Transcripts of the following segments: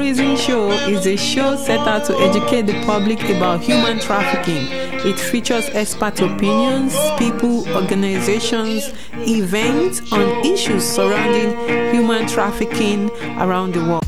Imprisoned show is a show set out to educate the public about human trafficking. It features expert opinions, people, organizations, events on issues surrounding human trafficking around the world.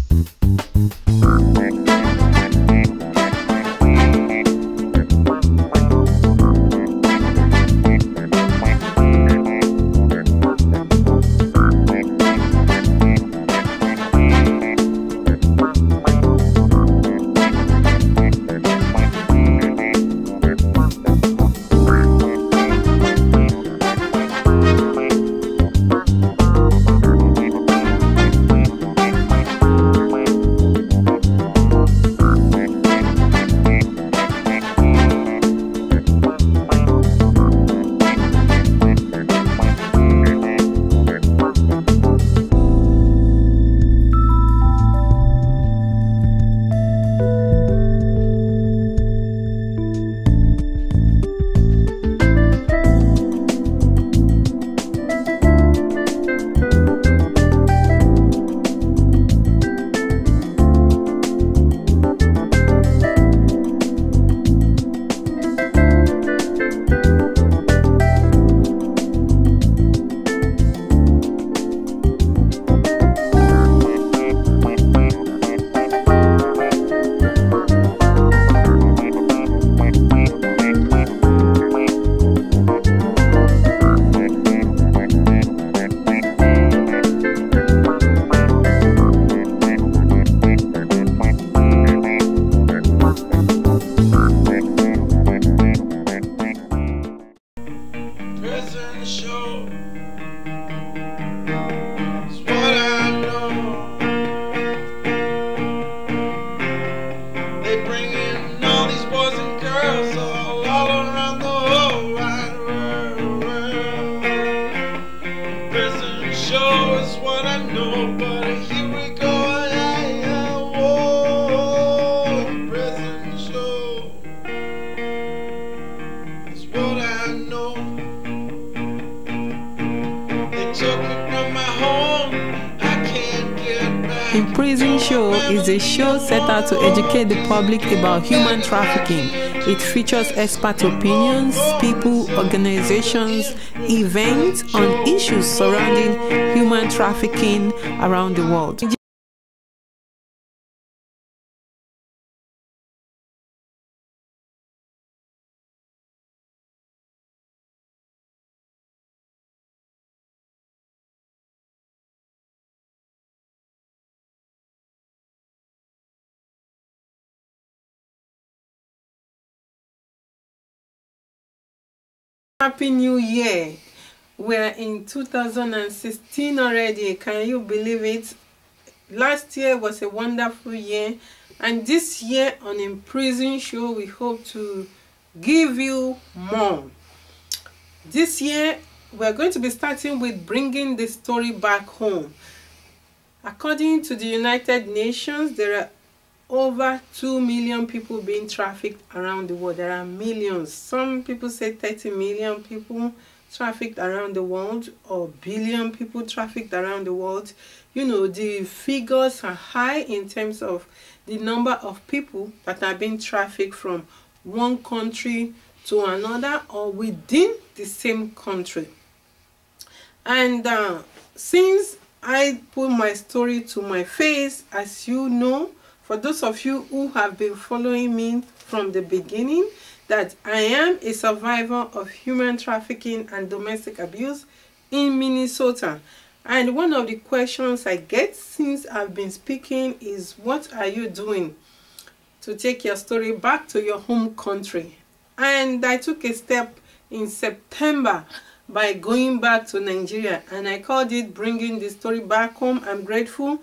Imprisoned show is a show set out to educate the public about human trafficking. It features expert opinions, people, organizations, events on issues surrounding human trafficking around the world. Happy New Year! We're in 2016 already. Can you believe it? Last year was a wonderful year, and this year on Imprisoned show we hope to give you more. This year we're going to be starting with bringing the story back home. According to the United Nations, there are over 2 million people being trafficked around the world. There are millions. Some people say 30 million people trafficked around the world, or billion people trafficked around the world. You know, the figures are high in terms of the number of people that are being trafficked from one country to another or within the same country. And since I put my story to my face, as you know, for those of you who have been following me from the beginning, that I am a survivor of human trafficking and domestic abuse in Minnesota. And one of the questions I get since I've been speaking is, what are you doing to take your story back to your home country? And I took a step in September by going back to Nigeria, and I called it Bringing the Story Back Home. I'm grateful.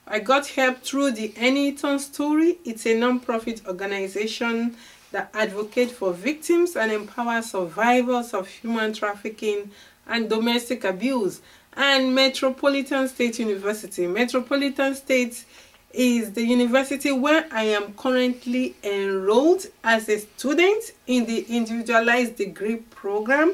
I got help through the Anyton Story. It's a non-profit organization that advocates for victims and empowers survivors of human trafficking and domestic abuse. And Metropolitan State University. Metropolitan State is the university where I am currently enrolled as a student in the individualized degree program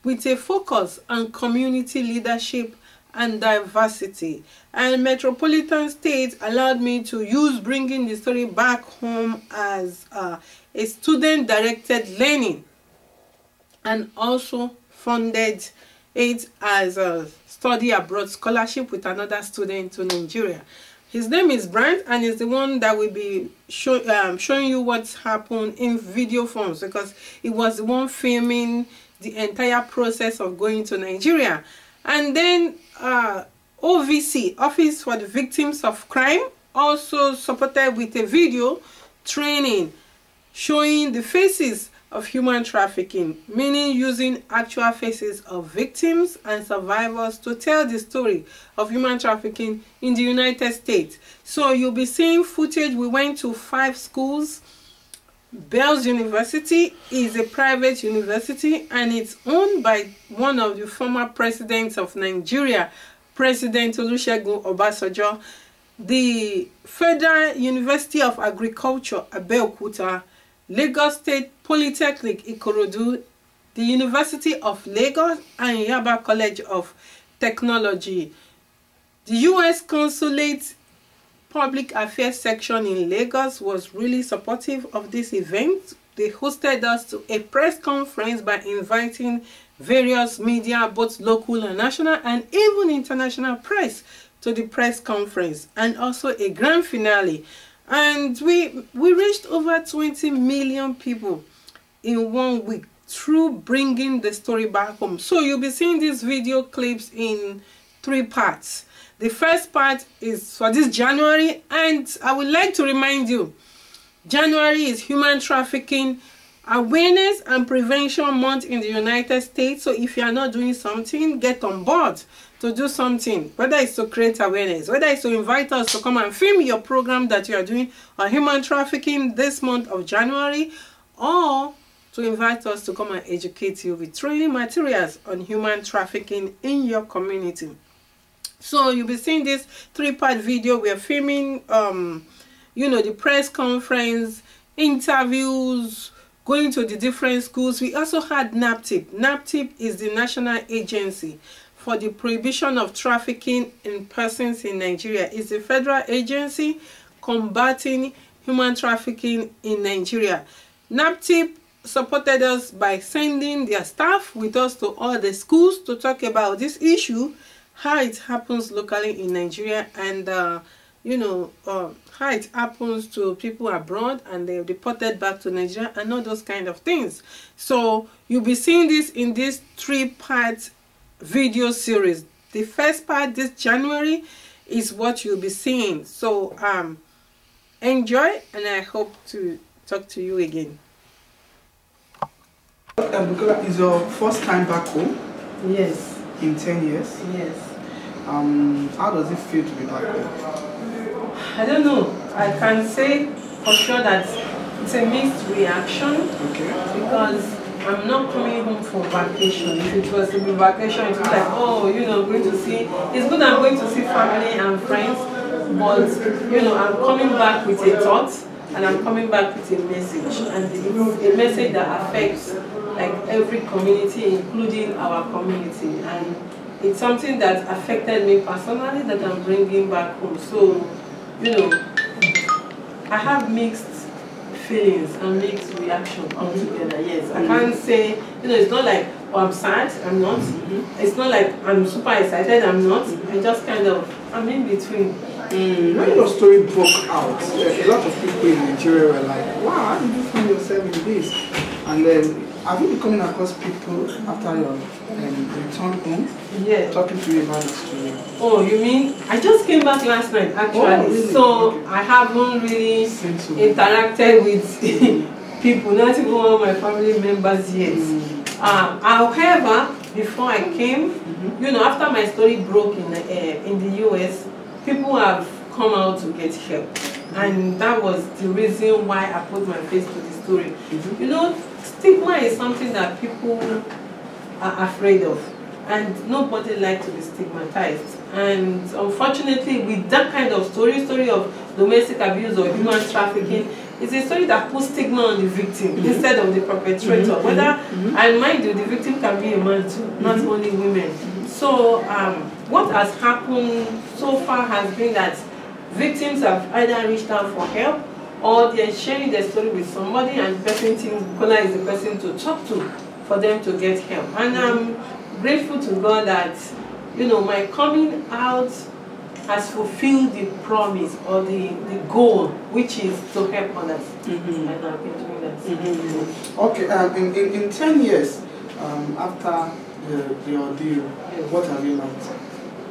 with a focus on community leadership and diversity. And Metropolitan State allowed me to use bringing the story back home as a student-directed learning, and also funded it as a study abroad scholarship with another student to Nigeria. His name is Brand, and is the one that will be showing you what's happened in video forms, because it was the one filming the entire process of going to Nigeria. And then OVC, Office for the Victims of Crime, also supported with a video training showing the faces of human trafficking, meaning using actual faces of victims and survivors to tell the story of human trafficking in the United States. So you'll be seeing footage. We went to 5 schools. Bells University is a private university, and it's owned by one of the former presidents of Nigeria, President Olusegun Obasanjo. The Federal University of Agriculture, Abeokuta, Lagos State Polytechnic, Ikorodu, the University of Lagos, and Yaba College of Technology. The U.S. Consulate Public Affairs section in Lagos was really supportive of this event. They hosted us to a press conference by inviting various media, both local and national, and even international press to the press conference, and also a grand finale. And we reached over 20 million people in 1 week through bringing the story back home. So you'll be seeing these video clips in 3 parts. The first part is for this January, and I would like to remind you, January is Human Trafficking Awareness and Prevention Month in the United States. So if you are not doing something, get on board to do something, whether it's to create awareness, whether it's to invite us to come and film your program that you are doing on human trafficking this month of January, or to invite us to come and educate you with training materials on human trafficking in your community. So you'll be seeing this 3-part video. We are filming you know, the press conference, interviews, going to the different schools. We also had NAPTIP. NAPTIP is the National Agency for the Prohibition of Trafficking in Persons in Nigeria. It's a federal agency combating human trafficking in Nigeria. NAPTIP supported us by sending their staff with us to all the schools to talk about this issue, how it happens locally in Nigeria, and you know, how it happens to people abroad and they're deported back to Nigeria and all those kind of things. So you'll be seeing this in this 3-part video series. The first part this January is what you'll be seeing. So enjoy, and I hope to talk to you again. Bukola, is your first time back home? Yes. In 10 years? Yes. How does it feel to be back home? I don't know. I can say for sure that it's a mixed reaction. Okay. Because I'm not coming home for vacation. If it was a vacation, it's like, oh, you know, going to see, it's good I'm going to see family and friends, but, you know, I'm coming back with a thought, and I'm coming back with a message. And it's a message that affects, like, every community, including our community. And it's something that affected me personally that I'm bringing back home. So, you know, I have mixed feelings and mixed reaction altogether. Yes, I can't say, you know, it's not like, oh, I'm sad, I'm not. It's not like I'm super excited, I'm not. I just kind of, I'm in between. When your story broke out, a lot of people in Nigeria were like, wow, how did you find yourself in this? And then, have you been coming across people after your return home? Yeah. Talking to you about the story? Oh, you mean? I just came back last night, actually. Oh, really? So okay. I haven't really interacted with people, not even one of my family members yet. However, before I came, you know, after my story broke in the US, people have come out to get help. And that was the reason why I put my face to the story. You know, stigma is something that people are afraid of, and nobody likes to be stigmatized. And unfortunately, with that kind of story of domestic abuse or human trafficking, it's a story that puts stigma on the victim instead of the perpetrator. Whether, and mind you, the victim can be a man too, not only women. So what has happened so far has been that victims have either reached out for help, or they're sharing their story with somebody and the person thinks Bukola is the person to talk to for them to get help. And I'm grateful to God that, you know, my coming out has fulfilled the promise or the goal, which is to help others. And I've been doing that. Okay, in 10 years after the ordeal, what have you learned?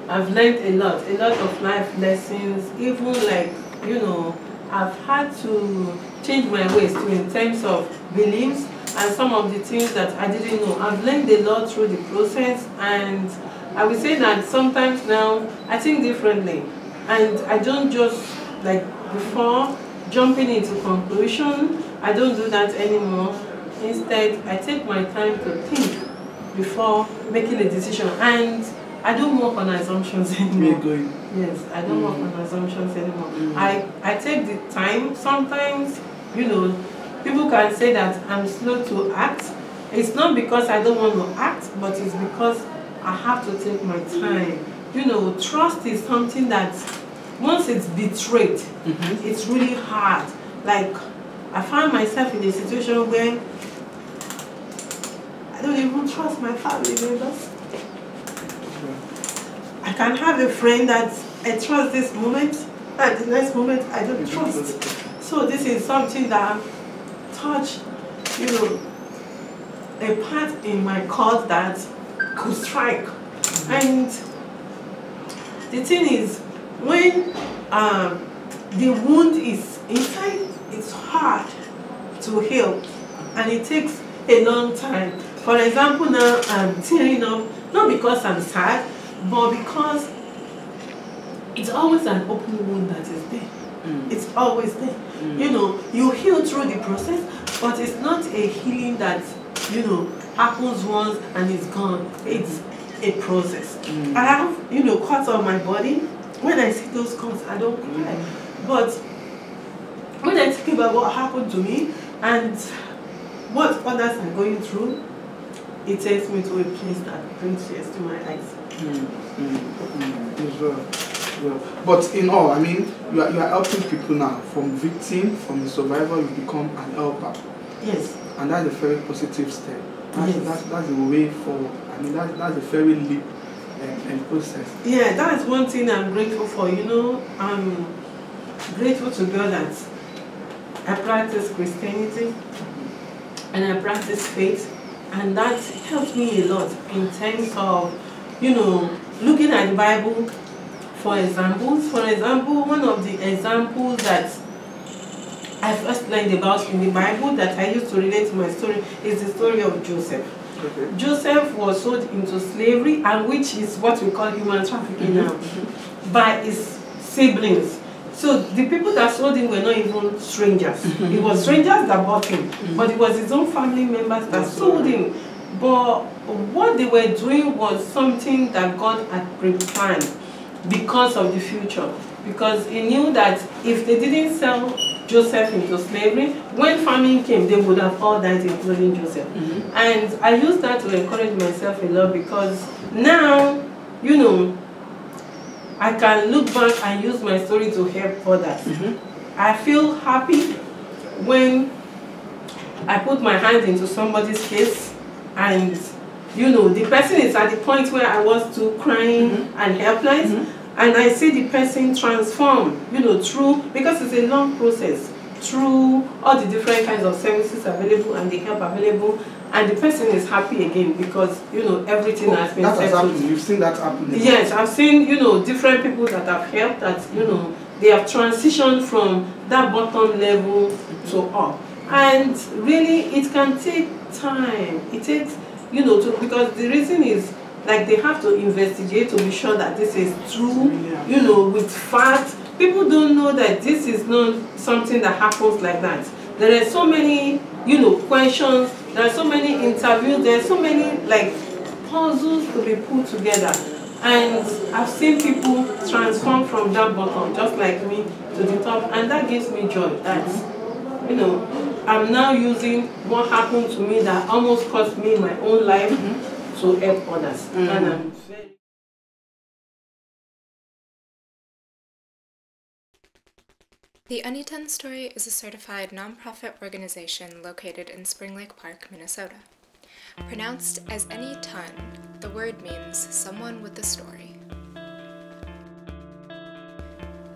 I've learned a lot of life lessons, even like, you know, I've had to change my ways too in terms of beliefs and some of the things that I didn't know. I've learned a lot through the process, and I would say that sometimes now I think differently, and I don't just, like before, jumping into conclusion. I don't do that anymore. Instead, I take my time to think before making a decision, and I don't work on assumptions anymore. Yes, I don't work on assumptions anymore. I take the time. Sometimes, you know, people can say that I'm slow to act. It's not because I don't want to act, but it's because I have to take my time. You know, trust is something that once it's betrayed, it's really hard. Like, I find myself in a situation where I don't even trust my family members. I can have a friend that I trust this moment, and the next moment I don't trust. So this is something that touched, you know, a part in my cause that could strike. And the thing is, when the wound is inside, it's hard to heal, and it takes a long time. For example, now I'm tearing up, not because I'm sad, but because it's always an open wound that is there. It's always there. You know, you heal through the process, but it's not a healing that, you know, happens once and it's gone. It's a process. I have, you know, cuts on my body. When I see those cuts, I don't cry. But when I think about what happened to me and what others are going through, it takes me to a place that brings tears to my eyes. Well, but in all, I mean, you are helping people now. From victim, from the survivor, you become an helper. Yes. And that's a very positive step. That's the way forward. I mean, that's a very leap and process. Yeah, that's one thing I'm grateful for. You know, I'm grateful to God that I practice Christianity and I practice faith, and that helped me a lot in terms of, you know, looking at the Bible for examples. For example, one of the examples that I first learned about in the Bible that I used to relate to my story is the story of Joseph. Okay. Joseph was sold into slavery, and which is what we call human trafficking now, by his siblings. So the people that sold him were not even strangers. It was strangers that bought him, but it was his own family members that sold him. But what they were doing was something that God had pre-planned because of the future. Because he knew that if they didn't sell Joseph into slavery, when famine came, they would have all died, including Joseph. And I use that to encourage myself a lot, because now, you know, I can look back and use my story to help others. I feel happy when I put my hand into somebody's case and, you know, the person is at the point where I was too, crying and helpless, and I see the person transform, you know, through, because it's a long process, through all the different kinds of services available and the help available, and the person is happy again because, you know, everything has been settled. You've seen that happen? Yes, I've seen, you know, different people that have helped, that, you know, they have transitioned from that bottom level to up. And really, it can take time. It takes, you know, because the reason is, like, they have to investigate to be sure that this is true, you know, with facts. People don't know that this is not something that happens like that. There are so many, you know, questions, there are so many interviews, there are so many, like, puzzles to be put together. And I've seen people transform from that bottom, just like me, to the top, and that gives me joy. That, you know, I'm now using what happened to me that almost cost me my own life to help others. And I'm very The Anytone Story is a certified nonprofit organization located in Spring Lake Park, Minnesota. Pronounced as Anytone, the word means someone with a story.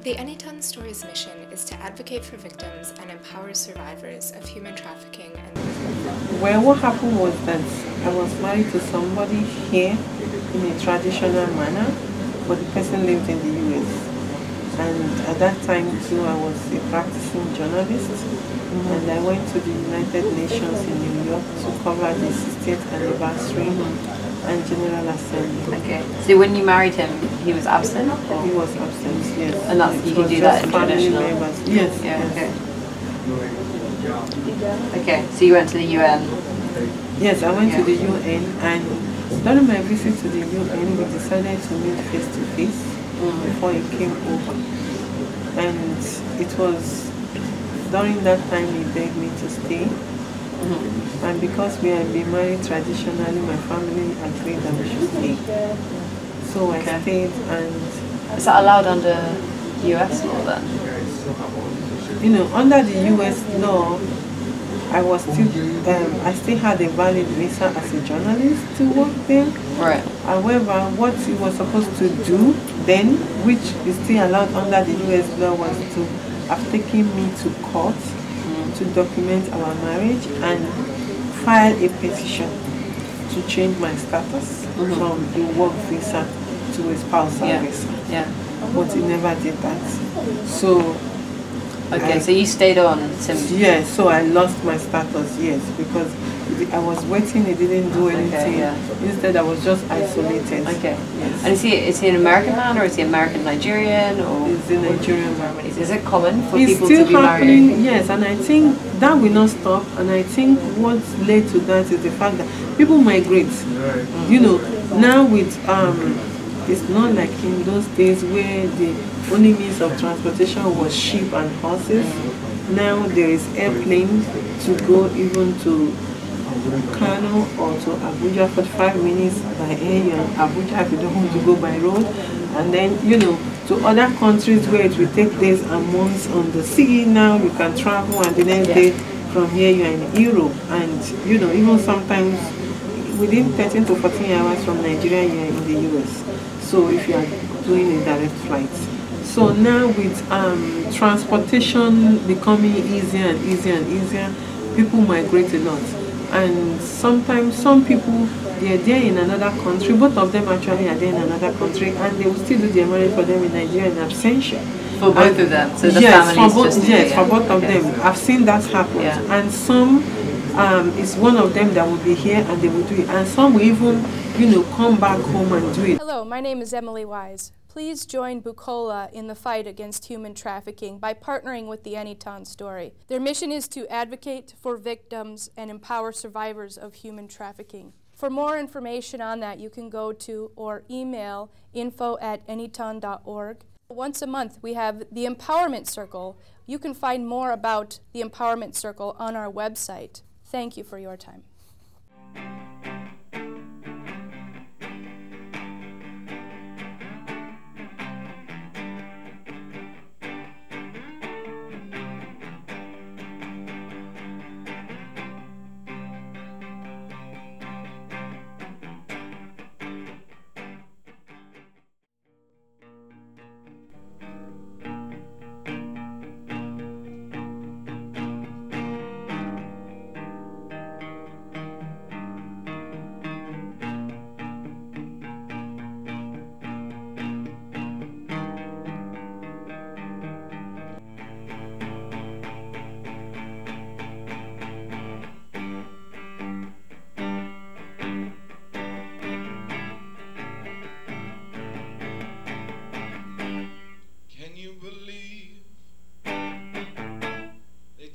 The Anytone Story's mission is to advocate for victims and empower survivors of human trafficking and... Well, what happened was that I was married to somebody here in a traditional manner, but the person lived in the US. And at that time too, I was a practicing journalist, and I went to the United Nations in New York to cover the 60th anniversary and General Assembly. Okay, so when you married him, he was absent? He was absent, yes. And that's, you can do that in traditional? Yes, yeah, yes. Okay. Okay, so you went to the UN? Yes, I went to the UN, and during my visit to the UN, we decided to meet face to face before he came over. And it was during that time he begged me to stay. And because we had been married traditionally, my family agreed that we should stay. So I stayed. And is that allowed under US law then? You know, under the US law, I still had a valid visa as a journalist to work there. Right. However, what he was supposed to do then, which is still allowed under the US law, was to have taken me to court to document our marriage and file a petition to change my status from a work visa to a spousal visa. Yeah. But he never did that. So okay, so you stayed on since... Yes, so I lost my status, yes, because I was waiting, he didn't do anything. Okay, yeah. Instead, I was just isolated. Okay. Yes. And is he an American man, or is he American Nigerian, or... He's a Nigerian man. Is it common for it's people still to be happening, married? yes, and I think that will not stop, and I think what led to that is the fact that people migrate. You know, now with, it's not like in those days where the only means of transportation was sheep and horses. Now there is airplane to go even to Kano or to Abuja for 5 minutes by air. You're in Abuja if you don't want to go by road. And then, you know, to other countries where it will take days and months on the sea. Now you can travel, and the next day from here you're in Europe. And, you know, even sometimes within 13 to 14 hours from Nigeria you're in the US. So if you are doing a direct flight. So now with transportation becoming easier and easier and easier, people migrate a lot. And sometimes some people, they are there in another country, both of them actually are there in another country, and they will still do their marriage for them in Nigeria in absentia. For both of them? So the yes, families for both, just... yes, for both of them. I've seen that happen. Yeah. And some, it's one of them that will be here and they will do it. And some will even, you know, come back home and do it. Hello, my name is Emily Wise. Please join Bukola in the fight against human trafficking by partnering with the Anytone Story. Their mission is to advocate for victims and empower survivors of human trafficking. For more information on that, you can go to or email info@anytone.org. Once a month, we have the Empowerment Circle. You can find more about the Empowerment Circle on our website. Thank you for your time.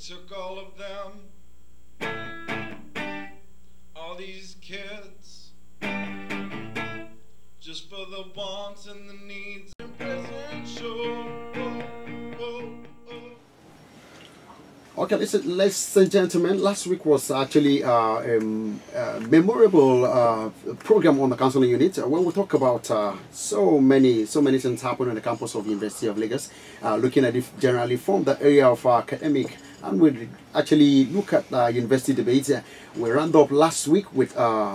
Took all of them, all these kids, just for the wants and the needs. Imprisoned, sure. Okay, listen, ladies and gentlemen, last week was actually a memorable program on the counseling unit when we talk about so many things happening on the campus of the University of Lagos, looking at it generally from the area of academic, and we actually look at university debates. We round up last week with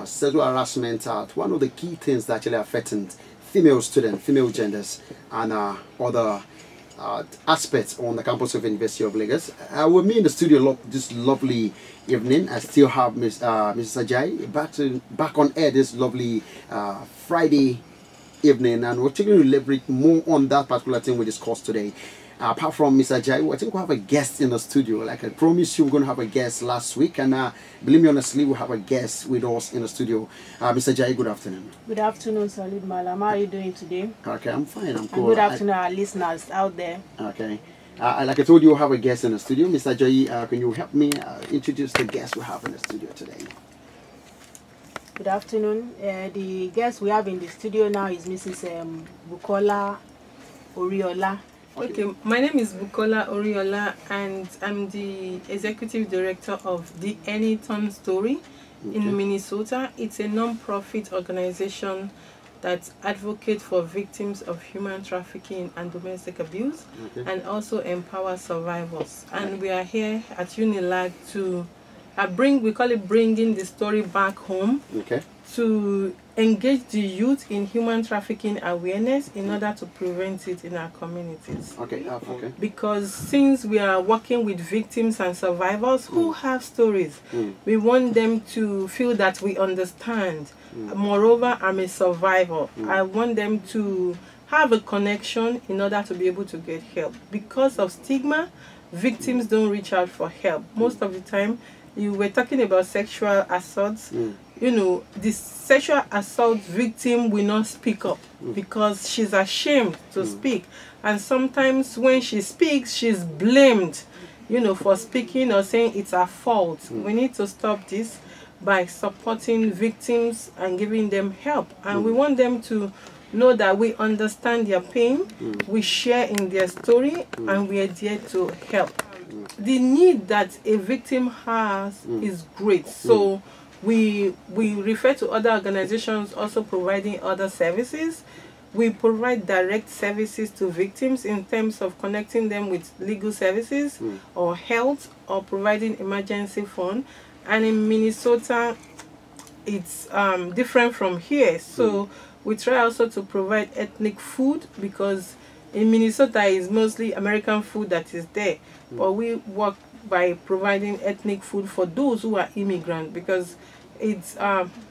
sexual harassment, one of the key things that actually affecting female students, female genders, and other aspects on the campus of University of Lagos. With me in the studio this lovely evening, I still have Mrs. Ajayi back on air this lovely Friday evening, and we're taking to elaborate more on that particular thing we discussed today. Apart from Mr. Ajayi, I think we have a guest in the studio. Like I promised you, we're going to have a guest last week, and believe me honestly, we have a guest with us in the studio. Mr. Ajayi, good afternoon. Good afternoon, Solid Malam. How are you doing today? Okay, I'm fine. I'm cool. And good afternoon, our listeners out there. Okay. Like I told you, we have a guest in the studio. Mr. Ajayi, can you help me introduce the guest we have in the studio today? Good afternoon. The guest we have in the studio now is Mrs. Bukola Oriola. Okay, my name is Bukola Oriola, and I'm the executive director of the Anyton Story in Minnesota. It's a non-profit organization that advocates for victims of human trafficking and domestic abuse, and also empower survivors. And we are here at Unilag to we call it bringing the story back home, to engage the youth in human trafficking awareness in order to prevent it in our communities. Because since we are working with victims and survivors who have stories, we want them to feel that we understand. Moreover, I'm a survivor. I want them to have a connection in order to be able to get help. Because of stigma, victims don't reach out for help. Most of the time, you were talking about sexual assaults. You know, the sexual assault victim will not speak up because she's ashamed to speak. And sometimes when she speaks, she's blamed, you know, for speaking or saying it's her fault. We need to stop this by supporting victims and giving them help. And we want them to know that we understand their pain, we share in their story, and we are there to help. The need that a victim has is great. So we refer to other organizations also providing other services. We provide direct services to victims in terms of connecting them with legal services or health or providing emergency fund. And in Minnesota, it's different from here. So we try also to provide ethnic food, because in Minnesota it's mostly American food that is there. But we work by providing ethnic food for those who are immigrants, because it's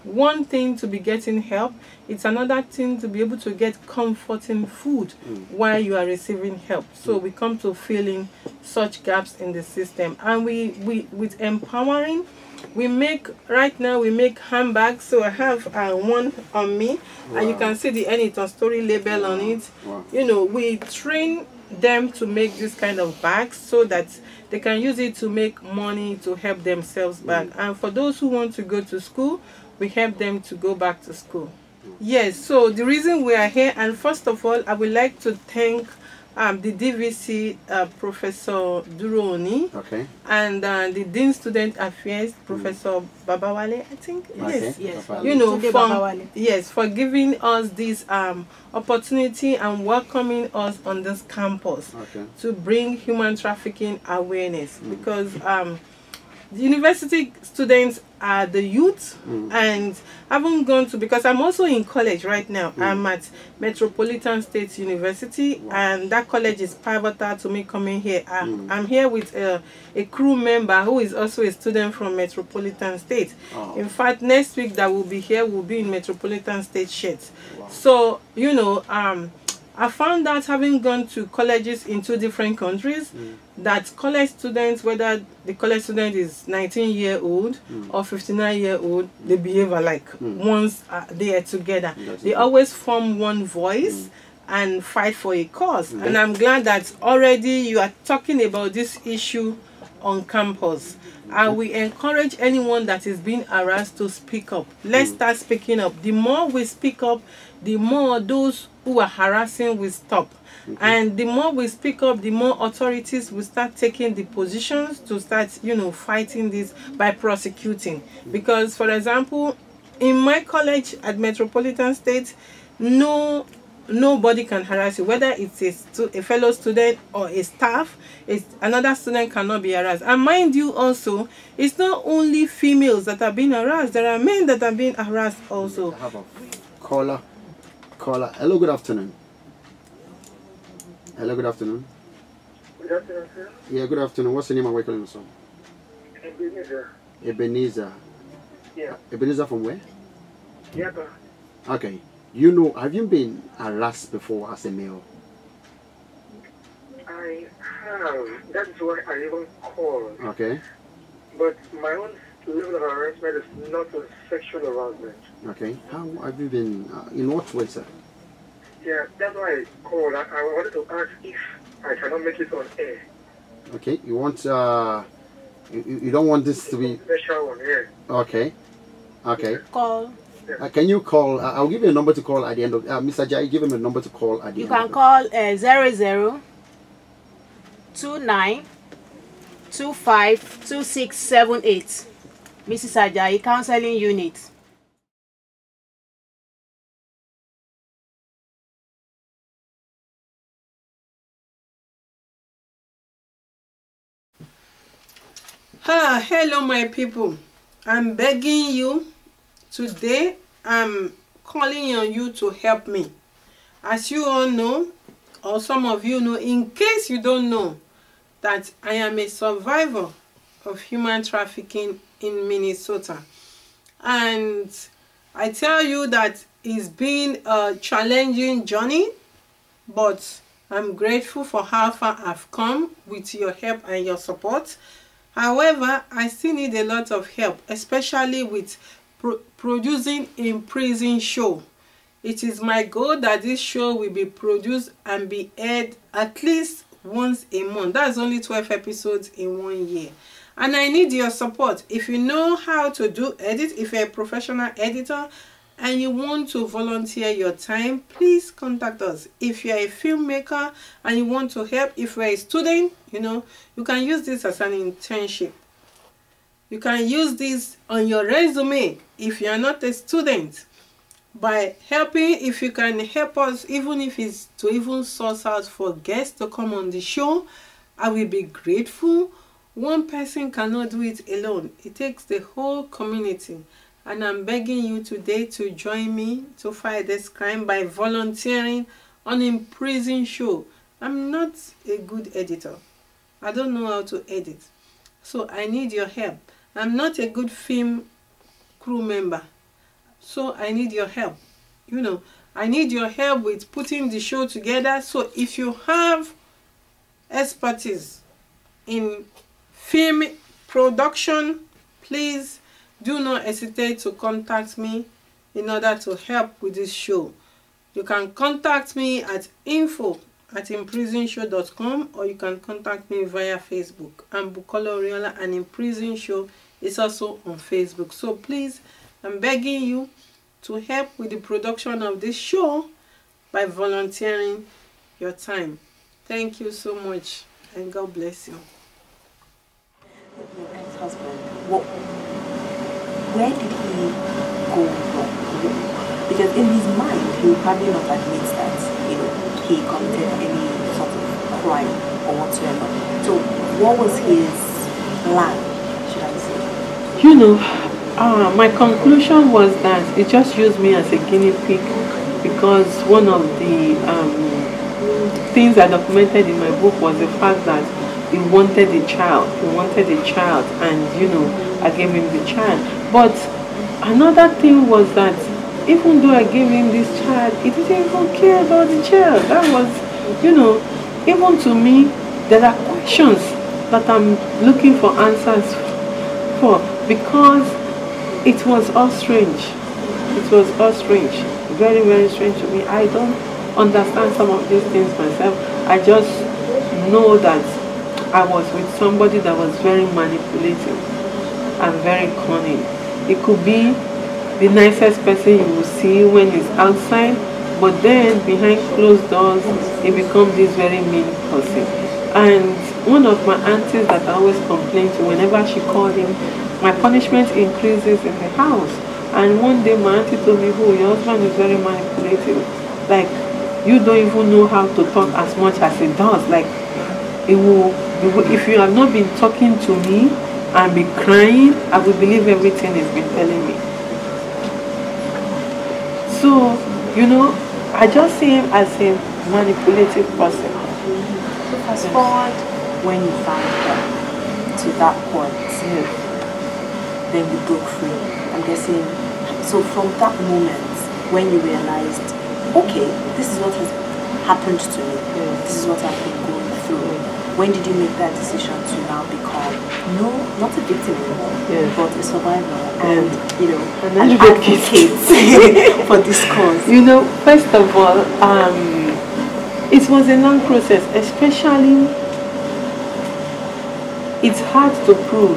one thing to be getting help, it's another thing to be able to get comforting food while you are receiving help. So we come to filling such gaps in the system. And we with empowering, right now we make handbags. So I have one on me, and you can see the Anyton Story label on it. You know, we train them to make this kind of bags so that they can use it to make money to help themselves back. And for those who want to go to school, we help them to go back to school. Yes, so the reason we are here, and first of all, I would like to thank the DVC Professor Duroni, and the Dean Student Affairs Professor Babawale, I think. Yes, you know, for giving us this opportunity and welcoming us on this campus to bring human trafficking awareness, because the university students are the youth, and I haven't gone to, because I'm also in college right now. I'm at Metropolitan State University, and that college is pivotal to me coming here. I'm here with a crew member who is also a student from Metropolitan State. In fact, next week that will be here will be in Metropolitan State shirts. So, you know, I found that, having gone to colleges in 2 different countries, that college students, whether the college student is 19-year-old or 59-year-old, they behave alike once they are together. They always form one voice and fight for a cause. And I'm glad that already you are talking about this issue on campus. And we encourage anyone that is being harassed to speak up. Let's start speaking up. The more we speak up, the more those who are harassing will stop. And the more we speak up, the more authorities will start taking the positions to start, fighting this by prosecuting. Because, for example, in my college at Metropolitan State, nobody can harass you, whether it's a fellow student or a staff. Another student cannot be harassed. And mind you also, it's not only females that are being harassed, there are men that are being harassed also. I have a caller. Hello, good afternoon. Hello, good afternoon. Good afternoon, sir. Yeah, good afternoon. What's the name and where you calling from? Ebenezer. Ebenezer. Yeah. Ebenezer from where? Yeah, sir. Okay. Have you been harassed before as a male? I have. That's why I even called. Okay. But my own level of harassment is not a sexual harassment. Okay. How have you been? In what way, sir? Yeah, that's why I called. I wanted to ask if I cannot make it on air. Okay. You want you don't want this to be Special one, yeah. okay. Okay. Call. Can you call? I'll give you a number to call at the end of. Mr. Jai, give him a number to call at the You end. can call 00 29 25 2678. Mrs. Ajayi Counseling Unit. Hello my people. I'm begging you today. I'm calling on you to help me. As you all know, or some of you know, in case you don't know, that I am a survivor of human trafficking in Minnesota. And I tell you that it's been a challenging journey, but I'm grateful for how far I've come with your help and your support. However, I still need a lot of help, especially with producing Imprisoned show. It is my goal that this show will be produced and be aired at least once a month. That's only 12 episodes in 1 year. And I need your support. If you know how to do edit, if you're a professional editor and you want to volunteer your time, please contact us. If you're a filmmaker and you want to help, if you're a student, you can use this as an internship. You can use this on your resume if you are not a student. By helping, if you can help us, even if it's to even source out for guests to come on the show, I will be grateful. One person cannot do it alone. It takes the whole community. And I'm begging you today to join me to fight this crime by volunteering on Imprisoned show. I'm not a good editor. I don't know how to edit. So I need your help. I'm not a good film crew member. So I need your help. I need your help with putting the show together. So if you have expertise in film production, please do not hesitate to contact me in order to help with this show. You can contact me at info@imprisonedshow.com, or you can contact me via Facebook. I'm Bukola Oriola, and Imprisoned Show is also on Facebook. So please, I'm begging you to help with the production of this show by volunteering your time. Thank you so much, and God bless you. Your ex-husband, where did he go wrong? Because in his mind, he would probably not admit that, he committed any sort of crime or whatsoever. So what was his plan, should I say? My conclusion was that it just used me as a guinea pig, because one of the things I documented in my book was the fact that he wanted a child. And I gave him the child. But another thing was that even though I gave him this child, he didn't even care about the child. That was, even to me, there are questions that I'm looking for answers for, because it was all strange. It was all strange. Very, very strange to me. I don't understand some of these things myself. I just know that I was with somebody that was very manipulative and very cunning. It could be the nicest person you will see when he's outside, But then behind closed doors, he becomes this very mean person. And one of my aunties that I always complain to, whenever she called him, my punishment increases in the house. And one day my auntie told me, oh, your husband is very manipulative. Like, you don't even know how to talk as much as he does. Like, if you have not been talking to me and be crying, I will believe everything he's been telling me. So, you know, I just see him as a manipulative person. So fast forward when you found her to that point, then you broke free. I'm guessing. So from that moment, when you realized, okay, this is what has happened to me. This is what I've been going through. When did you make that decision to now become, not a victim anymore, but a survivor and, you know, an advocate for this cause? You know, first of all, it was a long process, especially it's hard to prove.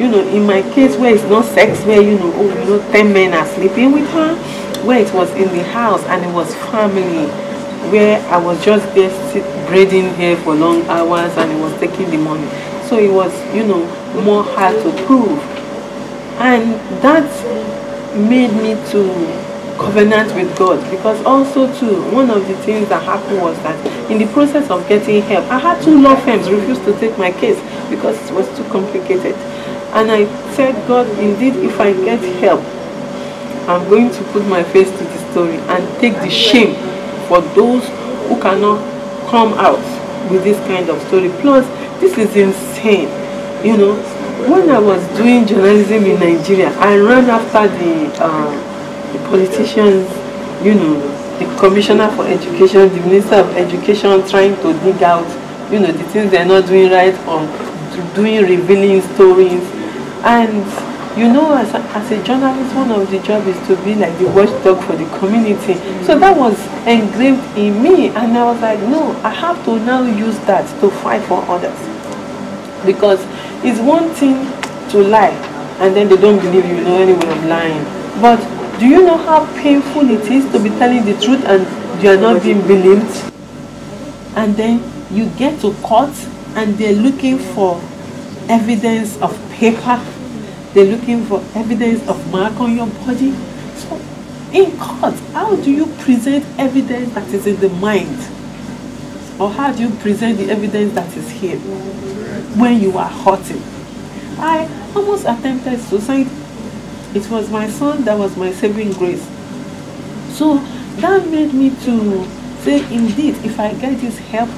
You know, in my case where it's not sex, where, 10 men are sleeping with her, where it was in the house and it was family, where I was just there braiding hair for long hours and he was taking the money. So it was, more hard to prove. And that made me to covenant with God, because also too, one of the things that happened was that in the process of getting help, I had 2 law firms refuse to take my case because it was too complicated. And I said, God, indeed, if I get help, I'm going to put my face to the story and take the shame for those who cannot come out with this kind of story. Plus, this is insane. You know, when I was doing journalism in Nigeria, I ran after the politicians, the Commissioner for Education, the Minister of Education, trying to dig out, the things they're not doing right or doing revealing stories. And as a journalist, one of the jobs is to be like the watchdog for the community. So that was engraved in me, and I was like, no, I have to now use that to fight for others. Because it's one thing to lie and then they don't believe you know any way of lying. But do you know how painful it is to be telling the truth and you are not being believed? And then you get to court and they're looking for evidence of paper. They're looking for evidence of mark on your body. So in court, how do you present evidence that is in the mind? Or how do you present the evidence that is here when you are hurting? I almost attempted suicide. It was my son that was my saving grace. So that made me to say, indeed, if I get this help,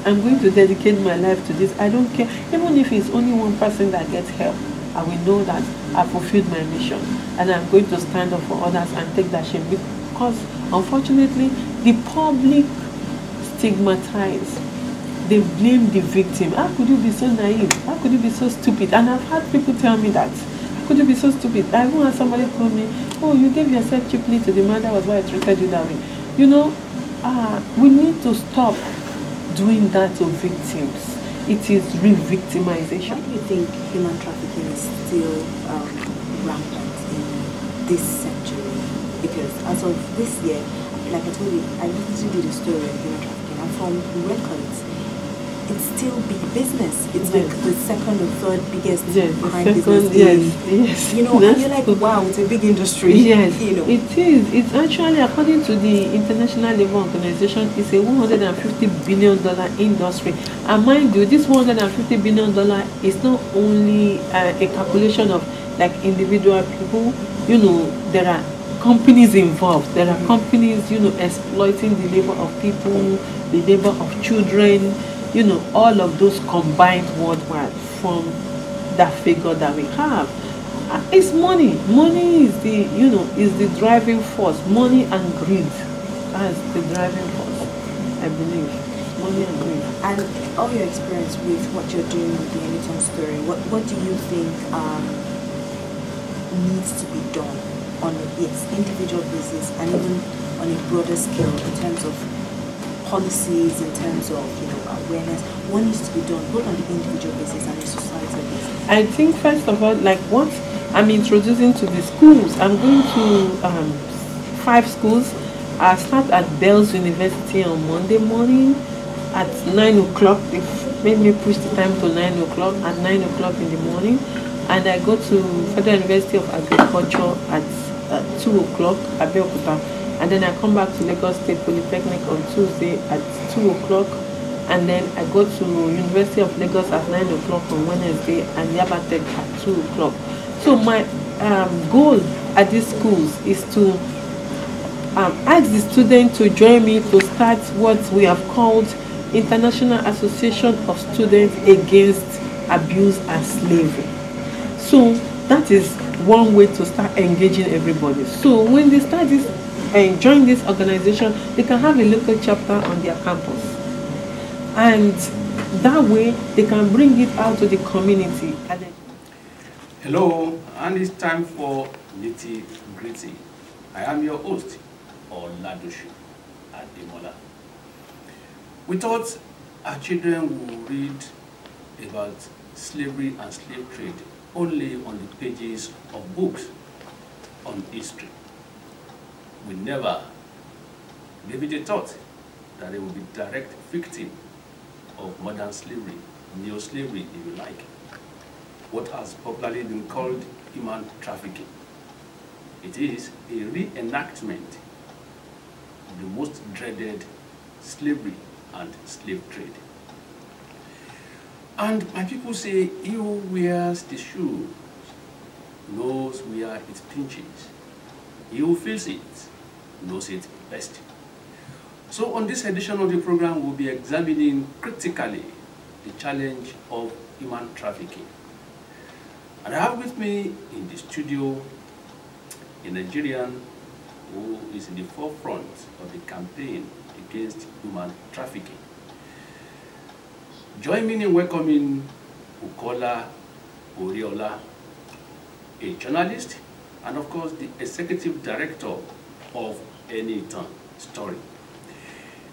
I'm going to dedicate my life to this. I don't care. Even if it's only one person that gets help, I will know that I fulfilled my mission. And I'm going to stand up for others and take that shame. Because, unfortunately, the public stigmatize. They blame the victim. How could you be so naive? How could you be so stupid? And I've had people tell me that. How could you be so stupid? I even had somebody told me, oh, you gave yourself cheaply to the man, that was why I treated you that way. You know, we need to stop doing that to victims. It is re-victimization. Why do you think human trafficking is still rampant in this century? Because as of this year, like I told you, I recently did a story on human trafficking, and from records, it's still big business. It's like the second or third biggest crime business. Yes. You know, and you're like, wow, it's a big industry. Yes, you know. it is. It's actually, according to the International Labour Organization, it's a $150 billion industry. And mind you, this $150 billion is not only a calculation of like individual people. You know, there are companies involved. There are companies, exploiting the labor of people, the labor of children. All of those combined worldwide from that figure that we have. It's money. Money is the, is the driving force. Money and greed as the driving force, I believe. Money and greed. And all your experience with what you're doing with the Anyton story, what do you think needs to be done on an individual basis and even on a broader scale in terms of policies, in terms of awareness? What needs to be done both on the individual basis and the societal basis? I think first of all, like what I'm introducing to the schools, I'm going to 5 schools I start at Bells University on Monday morning at 9 o'clock. They made me push the time to 9 o'clock, at 9 o'clock in the morning. And I go to Federal University of Agriculture at 2 o'clock at Abeokuta. And then I come back to Lagos State Polytechnic on Tuesday at 2 o'clock. And then I go to University of Lagos at 9 o'clock on Wednesday and Yaba Tech at 2 o'clock. So my goal at these schools is to ask the students to join me to start what we have called International Association of Students Against Abuse and Slavery. So that is one way to start engaging everybody. So when they start this and join this organization, they can have a local chapter on their campus. And that way they can bring it out to the community. Hello, and it's time for Nitty Gritty. I am your host, Oladoshu Ademola. We thought our children would read about slavery and slave trade only on the pages of books on history. We never gave it a thought that they would be direct victim of modern slavery, neo-slavery if you like, what has popularly been called human trafficking. It is a reenactment of the most dreaded slavery and slave trade. And my people say, he who wears the shoe knows where it pinches. He who feels it knows it best. So on this edition of the program, we'll be examining critically the challenge of human trafficking. And I have with me in the studio a Nigerian who is in the forefront of the campaign against human trafficking. Join me in welcoming Bukola Oriola, a journalist and of course the executive director of Anyton Story.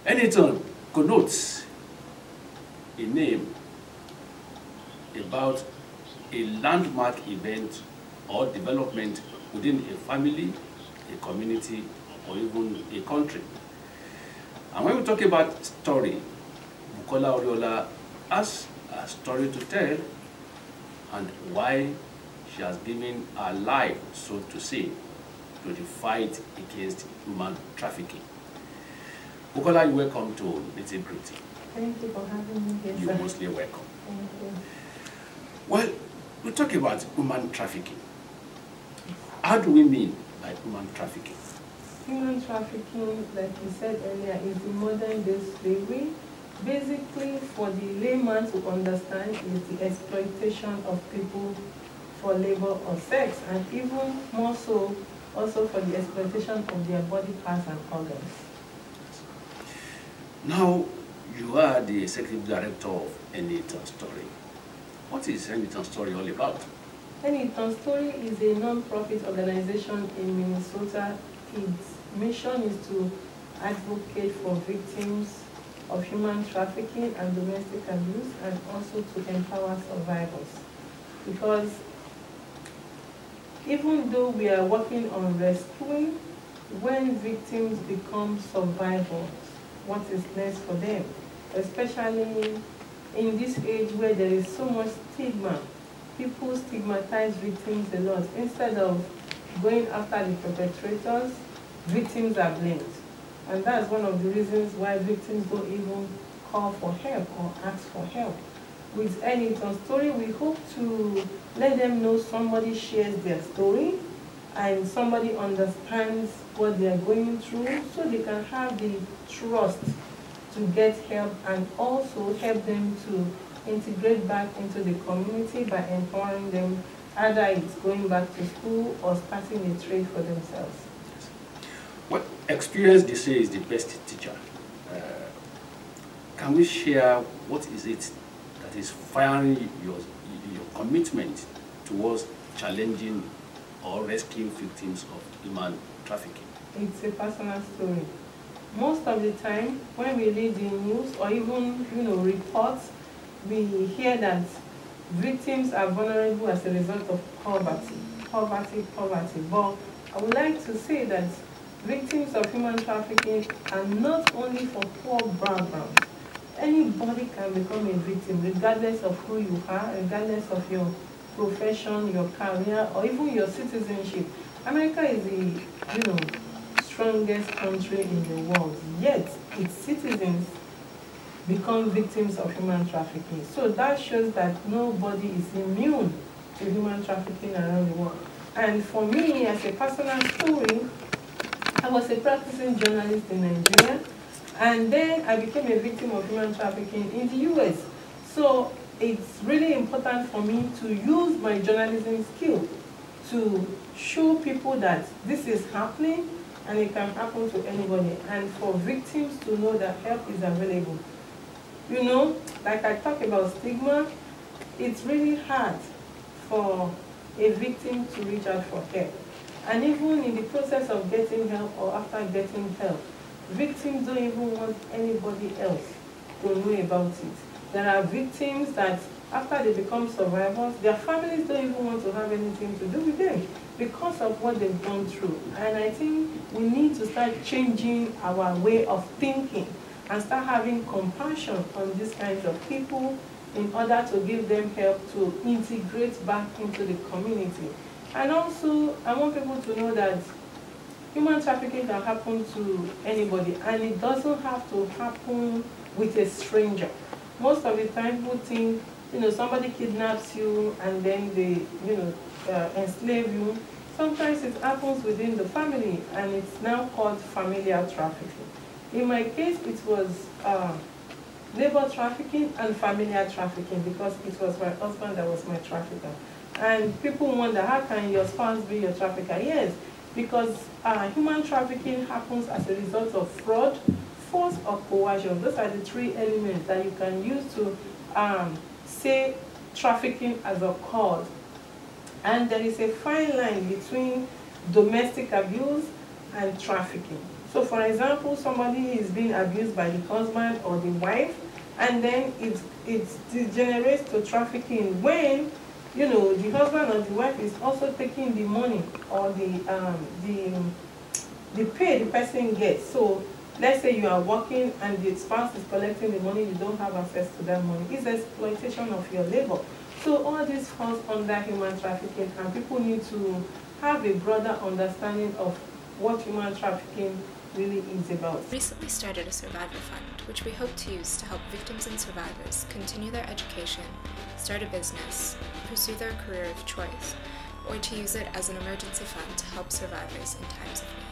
Anyton connotes a name about a landmark event or development within a family, a community, or even a country. And when we talk about story, Bukola Oriola has a story to tell and why she has given her life, so to say, to the fight against human trafficking. Bukola, you're welcome to Nitty Gritty. Thank you for having me here. You're mostly welcome. Thank you. Well, we talk about human trafficking. How do we mean by human trafficking? Human trafficking, like you said earlier, is the modern day slavery. Basically, for the layman to understand, is the exploitation of people for labor or sex, and even more so, also for the exploitation of their body parts and organs. Now, you are the executive director of Anyton Story. What is Anyton Story all about? Anyton Story is a non-profit organization in Minnesota. Its mission is to advocate for victims of human trafficking and domestic abuse, and also to empower survivors. Because even though we are working on rescuing, when victims become survivors, what is next for them? Especially in this age where there is so much stigma. People stigmatize victims a lot. Instead of going after the perpetrators, victims are blamed. And that's one of the reasons why victims don't even call for help or ask for help. With Anyton Story, we hope to let them know somebody shares their story and somebody understands what they are going through, so they can have the trust to get help and also help them to integrate back into the community by empowering them, either it's going back to school or starting a trade for themselves. What experience they say is the best teacher. Can we share what is it that is firing your commitment towards challenging or rescuing victims of human trafficking? It's a personal story. Most of the time, when we read the news or even reports, we hear that victims are vulnerable as a result of poverty. But I would like to say that victims of human trafficking are not only for poor backgrounds. Anybody can become a victim, regardless of who you are, regardless of your profession, your career, or even your citizenship. America is the, strongest country in the world, yet its citizens become victims of human trafficking. So that shows that nobody is immune to human trafficking around the world. And for me, as a personal story, I was a practicing journalist in Nigeria, and then I became a victim of human trafficking in the US. So it's really important for me to use my journalism skill to show people that this is happening and it can happen to anybody, and for victims to know that help is available. Like I talk about stigma, it's really hard for a victim to reach out for help. And even in the process of getting help or after getting help, victims don't even want anybody else to know about it. There are victims that after they become survivors, their families don't even want to have anything to do with them because of what they've gone through. And I think we need to start changing our way of thinking and start having compassion on these kinds of people in order to give them help to integrate back into the community. And also, I want people to know that human trafficking can happen to anybody, and it doesn't have to happen with a stranger. Most of the time, people think, somebody kidnaps you and then they, enslave you. Sometimes it happens within the family, and it's now called familial trafficking. In my case, it was labor trafficking and familial trafficking, because it was my husband that was my trafficker. And people wonder, how can your spouse be your trafficker? Yes, because human trafficking happens as a result of fraud, force, or coercion. Those are the three elements that you can use to say trafficking as a cause. And there is a fine line between domestic abuse and trafficking. So for example, somebody is being abused by the husband or the wife, and then it degenerates to trafficking when the husband or the wife is also taking the money or the pay the person gets. So let's say you are working and the spouse is collecting the money, you don't have access to that money. It's exploitation of your labor. So all this falls under human trafficking, and people need to have a broader understanding of what human trafficking really is about. Recently started a survivor fund, which we hope to use to help victims and survivors continue their education, start a business, pursue their career of choice, or to use it as an emergency fund to help survivors in times of need.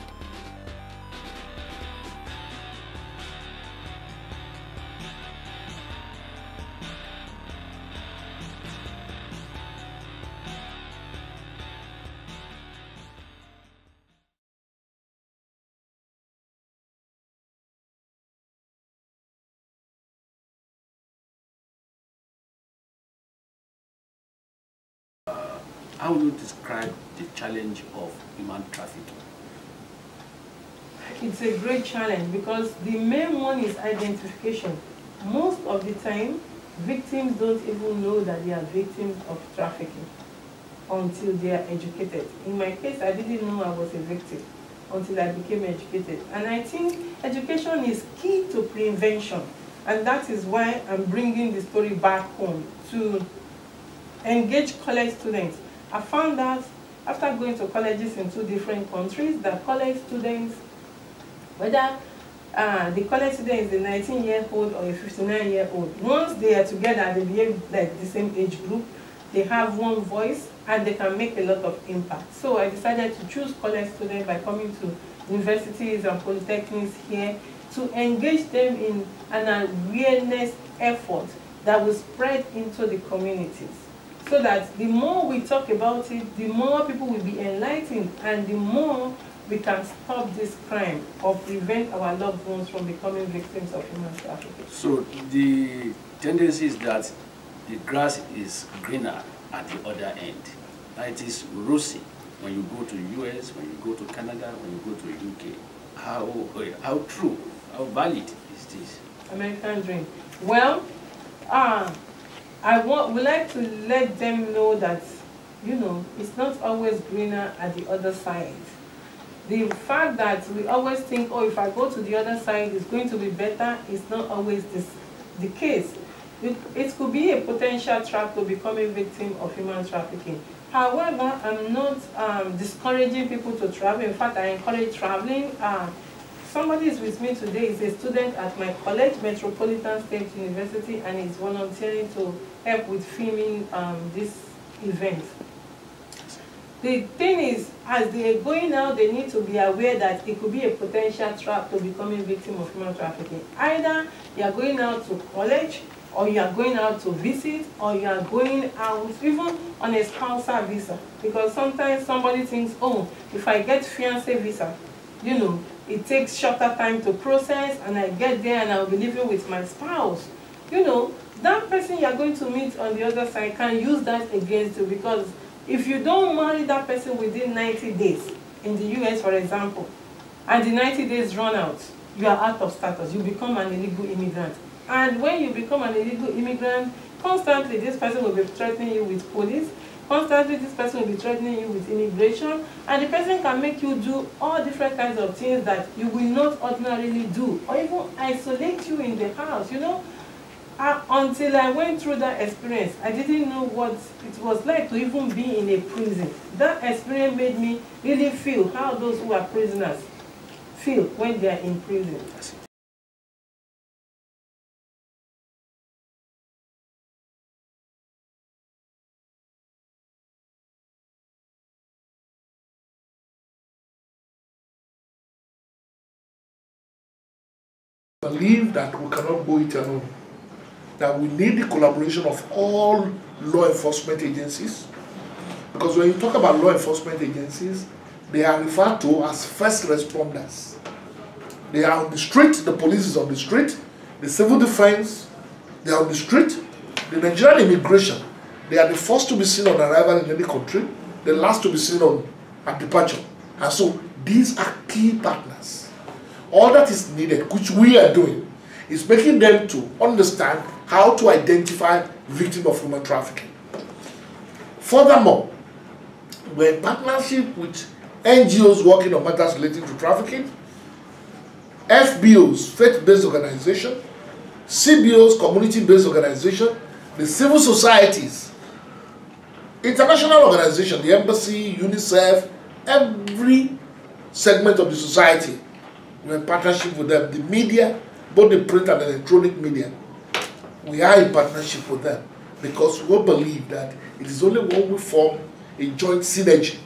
How would you describe the challenge of human trafficking? It's a great challenge because the main one is identification. Most of the time, victims don't even know that they are victims of trafficking until they are educated. In my case, I didn't know I was a victim until I became educated. And I think education is key to prevention. And that is why I'm bringing the story back home to engage college students. I found out after going to colleges in 2 different countries that college students, whether the college student is a 19-year-old or a 59-year-old, once they are together, they behave like the same age group, they have one voice, and they can make a lot of impact. So I decided to choose college students by coming to universities and polytechnics here to engage them in an awareness effort that will spread into the communities. So that the more we talk about it, the more people will be enlightened, and the more we can stop this crime or prevent our loved ones from becoming victims of human trafficking. So the tendency is that the grass is greener at the other end. It is rosy when you go to US, when you go to Canada, when you go to UK. How true, how valid is this? American dream. Well, we like to let them know that, it's not always greener at the other side. the fact that we always think, oh, if I go to the other side, it's going to be better, is not always the case. It could be a potential trap to become a victim of human trafficking. However, I'm not discouraging people to travel. In fact, I encourage traveling. Somebody is with me today, is a student at my college, Metropolitan State University, and is volunteering to help with filming this event. The thing is, as they are going out, they need to be aware that it could be a potential trap to becoming a victim of human trafficking. Either you are going out to college, or you are going out to visit, or you are going out even on a spousal visa. Because sometimes somebody thinks, oh, if I get fiancé visa, you know, it takes shorter time to process, and I get there and I'll be living with my spouse. You know, that person you are going to meet on the other side can use that against you, because if you don't marry that person within 90 days, in the US for example, and the 90 days run out, you are out of status, you become an illegal immigrant. And when you become an illegal immigrant, constantly this person will be threatening you with police, constantly this person will be threatening you with immigration, and the person can make you do all different kinds of things that you will not ordinarily do, or even isolate you in the house, you know. Until I went through that experience, I didn't know what it was like to even be in a prison. That experience made me really feel how those who are prisoners feel when they are in prison. Believe that we cannot go it alone, that we need the collaboration of all law enforcement agencies, because when you talk about law enforcement agencies, they are referred to as first responders. They are on the street, the police is on the street, the civil defense, they are on the street, the Nigerian immigration, they are the first to be seen on arrival in any country, the last to be seen on at departure. And so these are key partners. All that is needed, which we are doing, is making them to understand how to identify victims of human trafficking. Furthermore, we're in partnership with NGOs working on matters relating to trafficking, FBOs, faith-based organization, CBOs, community-based organization, the civil societies, international organization, the embassy, UNICEF, every segment of the society. We're in partnership with them. The media, both the print and electronic media, we are in partnership with them, because we believe that it is only when we form a joint synergy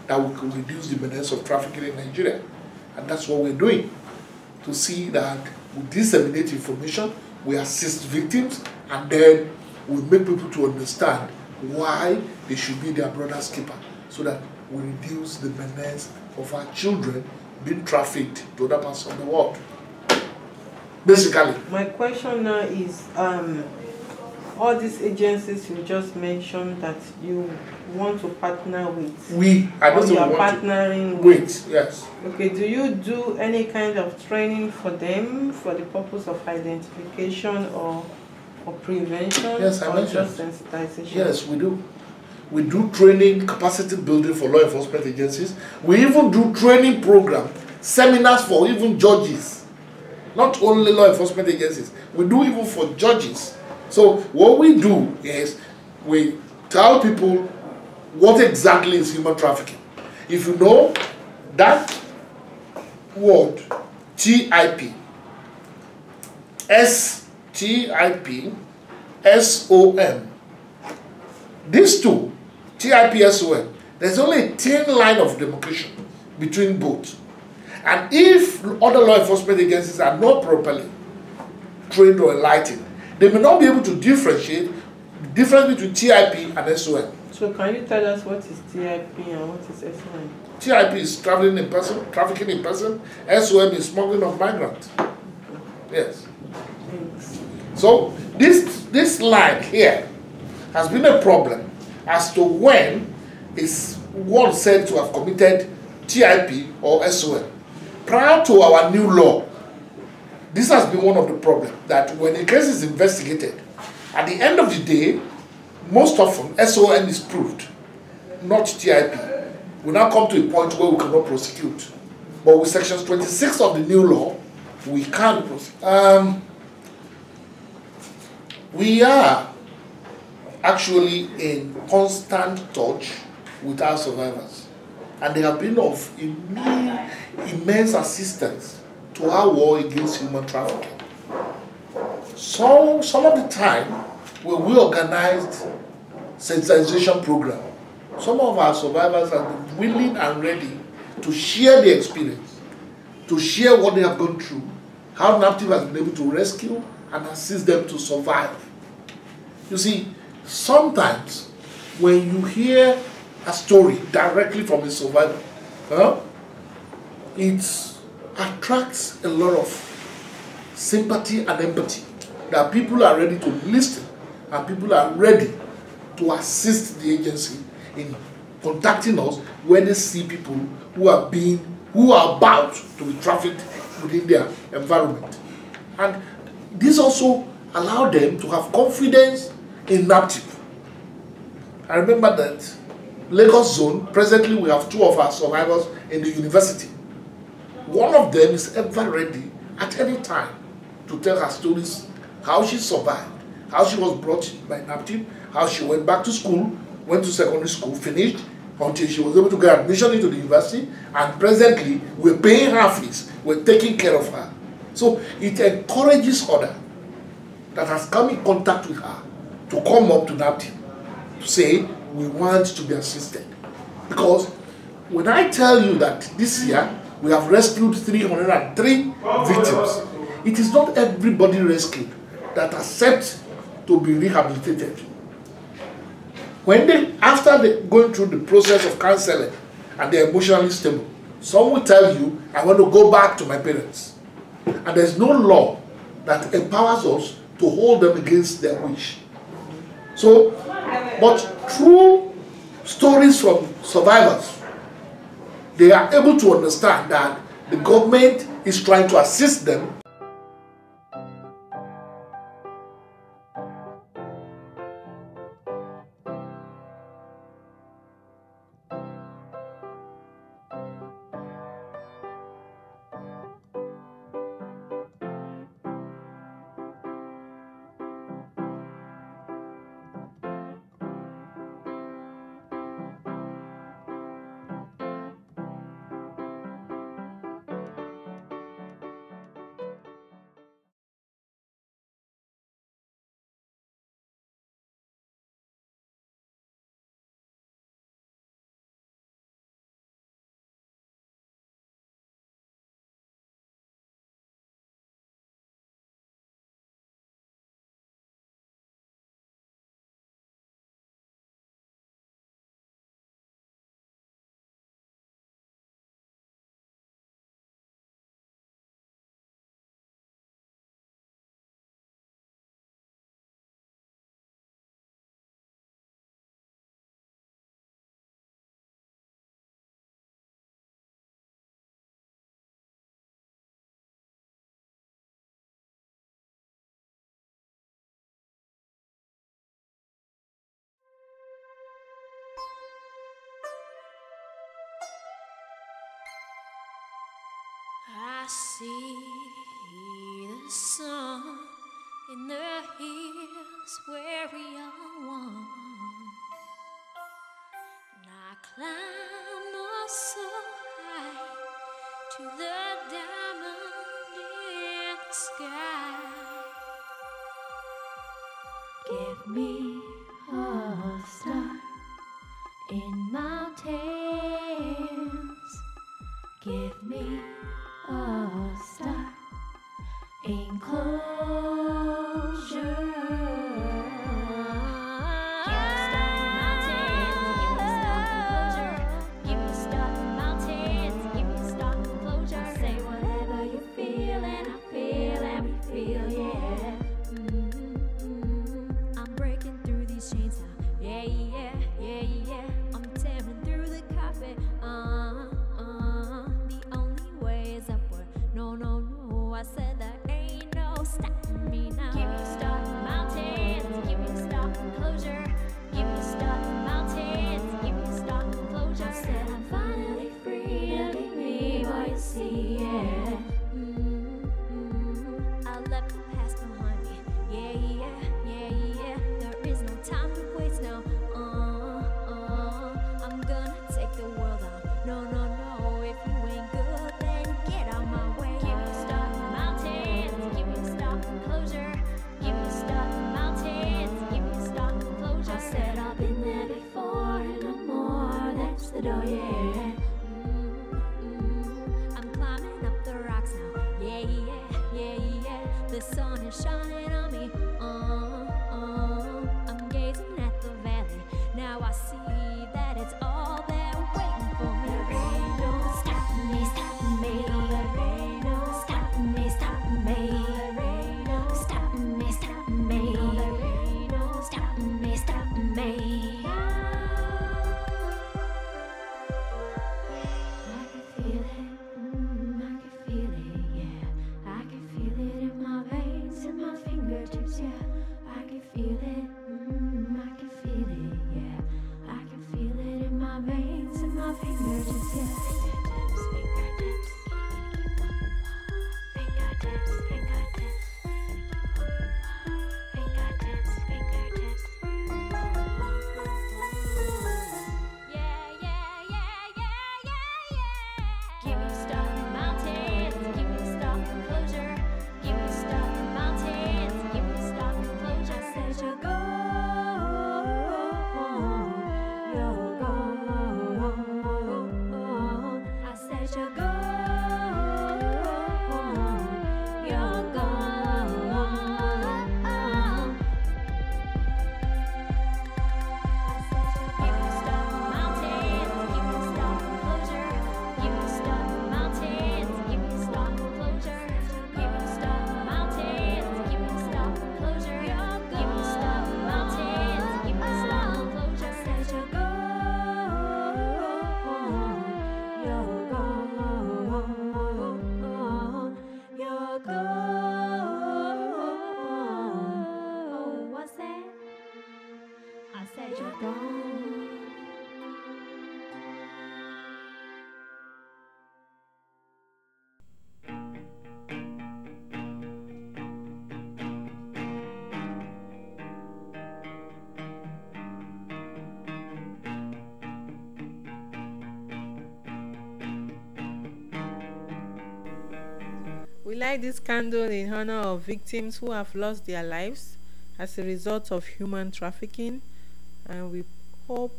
that we can reduce the menace of trafficking in Nigeria. And that's what we're doing, to see that we disseminate information, we assist victims, and then we make people to understand why they should be their brother's keeper, so that we reduce the menace of our children being trafficked to other parts of the world. Basically. My question now is, all these agencies you just mentioned that you want to partner with, you are partnering with, yes. Okay, do you do any kind of training for them for the purpose of identification or prevention? Yes, I mentioned. Just sensitization? Yes, we do. We do training, capacity building for law enforcement agencies. We even do training program, seminars for even judges. Not only law enforcement agencies, we do even for judges. So what we do is we tell people what exactly is human trafficking. If you know that word, TIP, STIP, SOM, these two, TIP-SOM, there's only a thin line of demarcation between both. And if other law enforcement agencies are not properly trained or enlightened, they may not be able to differentiate the difference between TIP and SOM. So can you tell us what is TIP and what is SOM? TIP is traveling in person, trafficking in person. SOM is smuggling of migrants. Yes. Thanks. So this line here has been a problem as to when is one said to have committed TIP or SOM. Prior to our new law, this has been one of the problems, that when a case is investigated, at the end of the day, most often SOM is proved, not TIP. We now come to a point where we cannot prosecute. But with Section 26 of the new law, we can proceed. We are actually in constant touch with our survivors, and they have been of immense assistance to our war against human trafficking. So, some of the time, when we organized sensitization program, some of our survivors have been willing and ready to share their experience, to share what they have gone through, how NAPTIP has been able to rescue and assist them to survive. You see, sometimes when you hear a story directly from a survivor, it attracts a lot of sympathy and empathy, that people are ready to listen and people are ready to assist the agency in contacting us when they see people who are about to be trafficked within their environment. And this also allowed them to have confidence in NAPTIP. I remember that Lagos zone, presently we have 2 of our survivors in the university. One of them is ever ready at any time to tell her stories, how she survived, how she was brought by NAPTIP, how she went back to school, went to secondary school, finished, until she was able to get admission into the university, and presently we're paying her fees, we're taking care of her. So it encourages others that has come in contact with her to come up to NAPTIP to say, we want to be assisted. Because when I tell you that this year we have rescued 303 victims, it is not everybody rescued that accepts to be rehabilitated. When after they going through the process of counseling and they're emotionally stable, some will tell you, I want to go back to my parents. And there's no law that empowers us to hold them against their wish. So, but through stories from survivors, they are able to understand that the government is trying to assist them. I see the sun in the hills where we are one, and I climb up so high to the diamond in the sky. Give me a star in mountains. Give me a star enclosure. Give me a star in mountains. Give me a star in mountains. Give me a star enclosure. Say whatever you feel and I feel and we feel, yeah. I'm breaking through these chains now. Yeah, yeah, yeah, yeah. I'm tearing through the carpet. The only the door, yeah. I'm climbing up the rocks now, yeah, yeah, yeah, yeah. The sun is shining on me, I'm gazing at the valley. Now I see that it's all there waiting for me. There ain't no stopping me, stopping me. There ain't no stopping me, stopping me. There ain't no stopping me, stopping me. There ain't no stopping me, stopping me. I can feel it, I can feel it, yeah. I can feel it in my veins, in my fingertips, yeah. I can feel it, I can feel it, yeah. I can feel it in my veins, in my fingertips, yeah. Fingertips, fingertips, fingertips, fingertips, fingertips, fingertips. Yeah, yeah, yeah, yeah, yeah, yeah. Give me stuff in mountains, give me stuff in closure. Give me stuff in mountains, give me stuff in closure. I said you go, you go. I said you go, you go. Give me stuff in mountains, give me stuff in closure. Give me stuff in mountains, give me stuff in closure. Give me stuff in mountains, give me stuff in closure. Give me stuff in mountains, give me stuff in closure. Said you go, you go. Oh, what's that? I said you're gone. We light this candle in honor of victims who have lost their lives as a result of human trafficking, and we hope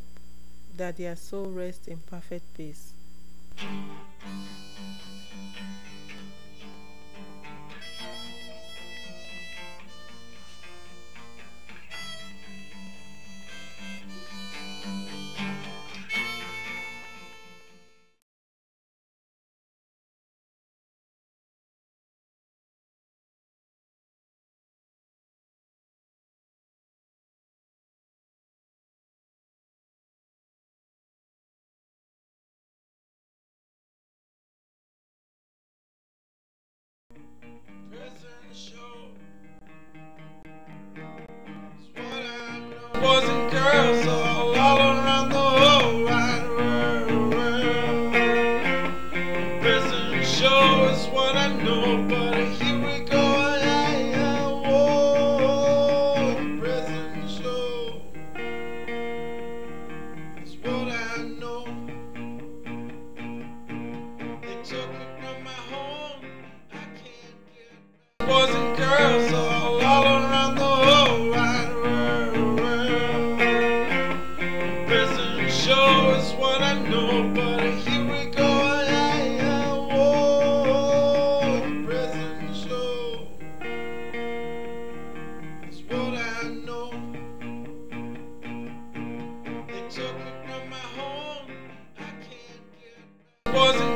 that their soul rests in perfect peace. Prison show is what I know. Boys and girls all around the whole wide world. Prison show is what I know, but here we go. Whoa. Prison show is what I know. They took me from my home. Boys and girls all around the whole wide world. Prison show is what I know, but here we go. Whoa. Prison show is what I know. They took me from my home. I can't get back. Boys and